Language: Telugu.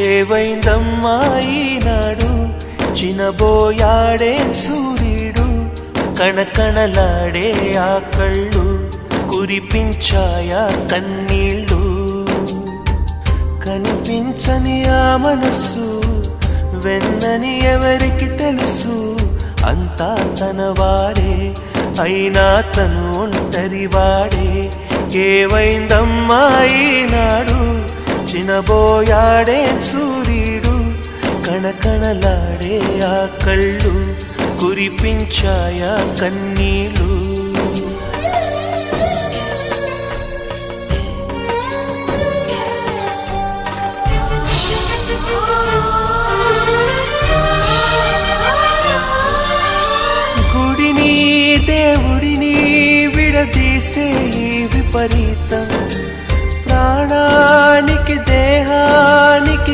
ఏవైందమ్మా ఈనాడు చినబోయాడే సూర్యుడు కణకణలాడే ఆ కళ్ళు కురిపించాయా కన్నీళ్ళు కనిపించని ఆ మనసు వెన్నని ఎవరికి తెలుసు అంతా తనవాడే అయినా తను ఒంటరివాడే ఏవైందమ్మా ఈనాడు చినబోయాడే సూర్యుడు కణకణలాడే ఆ కళ్ళు కురిపించాయా కన్నీళ్ళు గుడిని దేవుడిని విడదీసే ఈ విపరీతం ప్రాణానికి దేహానికి